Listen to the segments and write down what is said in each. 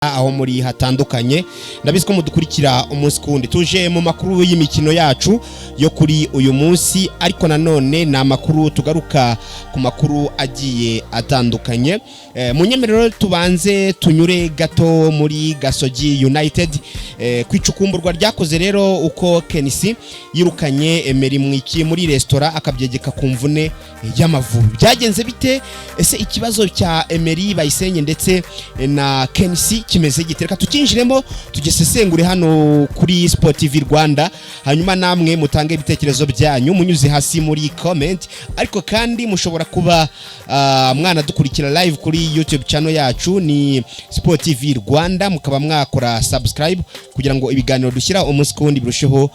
aho muri hatandukanye ndabizi ko mudukurikira umunsi kundi tuje mu makuru y'imikino yacu yo kuri uyu munsi ariko nanone na makuru tugaruka ku makuru agiye atandukanye mu nyemerero tubanze tunyure gato muri Gasogi United kwicukumburwa ryakoze rero uko Kenisi yirukanye Emery Mwiki muri restaurant akabyegeka ku mvune y'Amavubi byagenze bite ese ikibazo cya Emery Bayisenye ndetse na Kenisi kimeze gitereka tukinjiremo tugesesengure hano kuri Sport TV Rwanda hanyuma namwe mutange ibitekerezo byanyu munyuze hasi muri comment ariko kandi mushobora kuba mwana dukurikira live kuri YouTube channel yacu ni Sport TV Rwanda mukaba mwakora subscribe kugira ngo ibiganiro dushyira umunsi kundi birusheho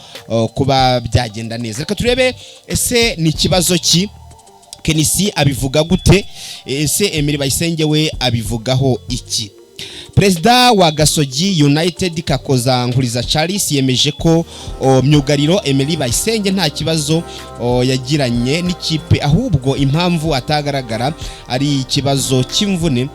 kuba byagenda neza reka turebe ese ni kibazo ki Kenisi abivuga gute ese Emery Bayisenge we abivugaho iki Perezida wa Gasogi United Kakoza Nkuriza Charles yemeje ko myugariro Emery Bayisenge nta kibazo yagiranye n'ikipe ahubwo impamvu atagaragara ari ikibazo cy'imvune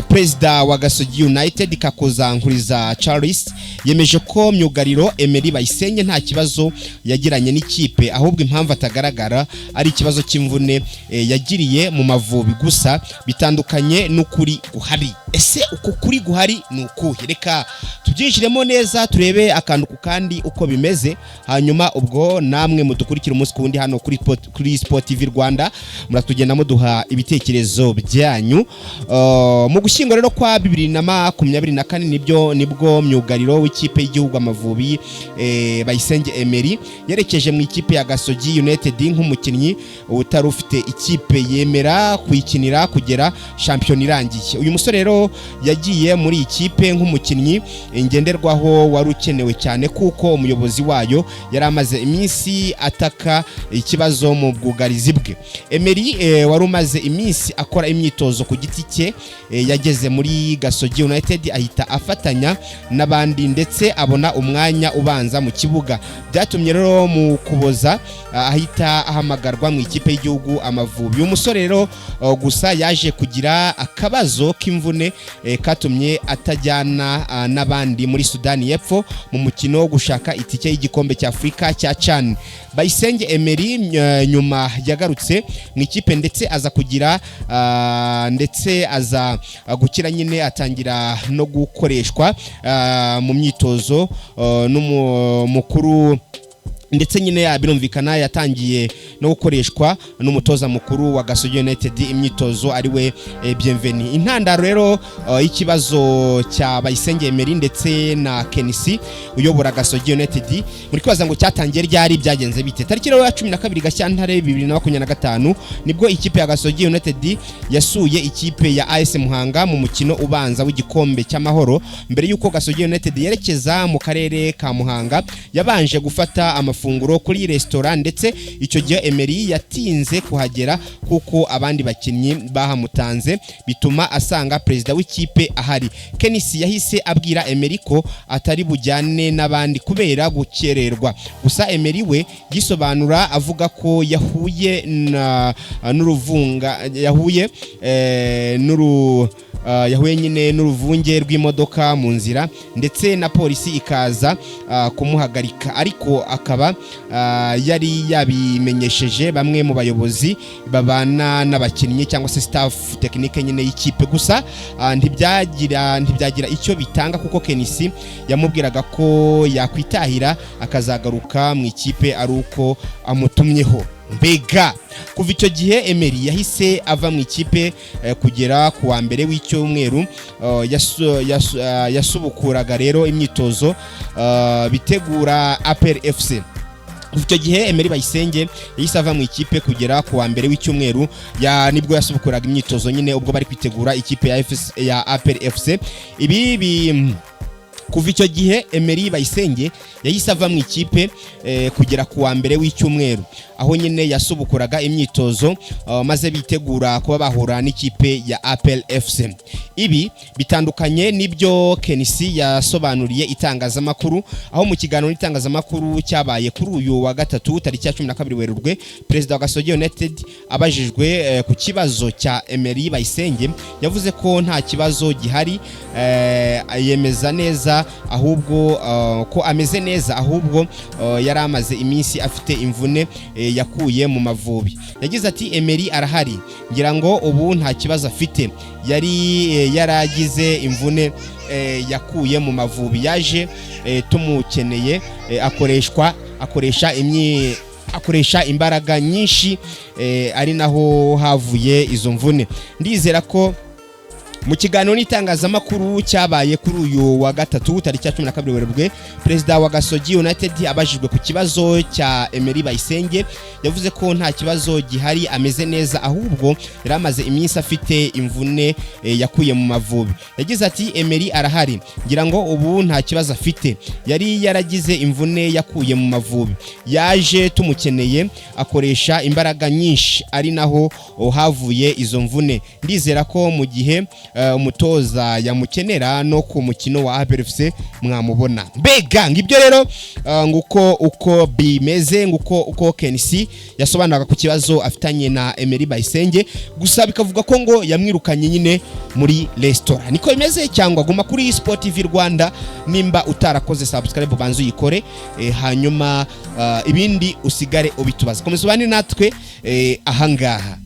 Perezida wa Gasogi United Kakoza Nkuriza Charles yemeje ko myugariro Emery Bayisenge nta kibazo yagiranye n'ikipe ahubwo impamvu atagaragara ari ikibazo cy'imvune yagiriye mu Mavubi gusa bitandukanye n'ukuri guhari ese uko kuri guhari nukuhe reka tubyinjiremo neza turebe akantu ku kandi uko bimeze hanyuma ubwo namwe mudukurikira umunsi kundi hano kuri Sport TV Rwanda muratugenda muduha ibitekerezo byanyu mu gushyingo rero kwa 2024 nibwo myugariro w'ikipe y'igihugu Amavubi Bayisenge Emery yerekeje mu ikipe ya Gasogi United nk'umukinnyi utari ufite ikipe yemera kuyikinira kugera champion irangiye uyu musore rero yagiye muri ikipe nk'umukinnyi ngenderwaho wari ukenewe cyane kuko umuyobozi wayo yari amaze iminsi ataka ikibazo mu bwugarizi bwe Emery wari umaze iminsi akora imyitozo ku giti cye yageze muri Gasogi United ahita afatanya n'abandi ndetse abona umwanya ubanza mu kibuga byatumye rero mu kuboza ahita ahamagarwa mu ikipe y'igihugu Amavubi uyu musore rero gusa yaje kugira akabazo k'imvune katumye atajyana n'abandi muri Sudani y'Epfo mu mukino wo gushaka itike y'igikombe cya Afrika cya CHAN Bayisenge Emery nyuma yagarutse mu ikipe ndetse aza kugira ndetse aza gukira nyine atangira no gukoreshwa mu myitozo n'umukuru ndetse nyine birumvikana yatangiye no gukoreshwa n'umutoza mukuru wa Gasogi United imyitozo ari we Bienveni intandaro rero ikibazo cya Bayisenge Emery ndetse na Kenisi uyobora Gasogi United muri kwaza ngo cyatangiye ryari byagenze bite tariki rero ya 12 Gashyantare 2025 nibwo ikipe ya Gasogi United yasuye ikipe ya AS Muhanga mu mukino ubanza w'igikombe cy'amahoro mbere yuko Gasogi United yerekeza mu karere ka Muhanga yabanje gufata amafunguro kuri restaurant ndetse icyo gihe Emery yatinze kuhagera kuko abandi bakinnyi bahamutanze bituma asanga perezida w'ikipe ahari Kenisi yahise abwira Emery ko atari bujyane n'abandi kubera gukererwa gusa Emery we gisobanura avuga ko yahuye n'uruvunga yahuye nyine n'uruvunge rw'imodoka mu nzira ndetse na polisi ikaza kumuhagarika ariko akaba yari yabimenyesheje bamwe mu bayobozi babana n'abakinnyi cyangwa se staff technique nyine y'ikipe gusa ntibyagira icyo bitanga kuko Kenisi yamubwiraga ko yakwitahira akazagaruka mu ikipe ari uko amutumyeho mbega kuva icyo gihe Emery yahise ava mu ikipe kugera ku wa mbere w'icyumweru yasubukuraga rero imyitozo bitegura APR FC icyo gihe Emery Bayisenge yahise ava mu ikipe kugera ku wa mbere w'icyumweru nibwo yasubukuraga imyitozo nyine ubwo bari kwitegura ikipe ya APR FC ibi kuva icyo gihe Emery Bayisenge yahise ava mu ikipe kugera ku wa mbere w'icyumweru, aho nyine yasubukuraga imyitozo maze bitegura kuba bahura n'ikipe ya APR FC. Ibi bitandukanye n'ibyo Kenisi yasobanuriye itangazamakuru, aho mu kiganiro n'itangazamakuru cyabaye kuri uyu wa gatatu tariki ya 12 Werurwe, Perezida wa Gasogi United abajijwe ku kibazo cya Emery Bayisenge yavuze ko nta kibazo gihari, yemeza neza ahubwo ko ameze neza, ahubwo yari amaze iminsi afite imvune yakuye mu Mavubi. Yagize ati Emery arahari, ngira ngo ubu nta kibazo afite, yari yaragize imvune yakuye mu Mavubi, yaje tumukeneye, akoresha imbaraga nyinshi, ari naho havuye izo mvune. Ndizera ko mu kiganiro n'itangazamakuru cyabaye kuri uyu wa gatatu tariki ya 12 Werurwe, Perezida wa Gasogi United abajijwe ku kibazo cya Emery Bayisenge yavuze ko nta kibazo gihari, ameze neza, ahubwo yaramaze iminsi afite imvune yakuye mu Mavubi. Yagize ati Emery arahari, ngira ngo ubu nta kibazo afite, yari yaragize imvune yakuye mu Mavubi, yaje tumukeneye, akoresha imbaraga nyinshi, ari naho havuye izo mvune. Ndizera ko mu gihe umutoza yamukenera no ku mukino wa APR FC mwamubona. Mbega ngibyo rero uko bimeze, uko Kenisi yasobanuraga ku kibazo afitanye na Emery Bayisenge, gusa bikavuga ko ngo yamwirukanye nyine muri restaurant. Niko bimeze, cyangwa guma kuri Sport TV Rwanda, nimba utarakoze subscribe banzu yikore, hanyuma ibindi usigare ubitubaza. Komeza ubane natwe ahangaha.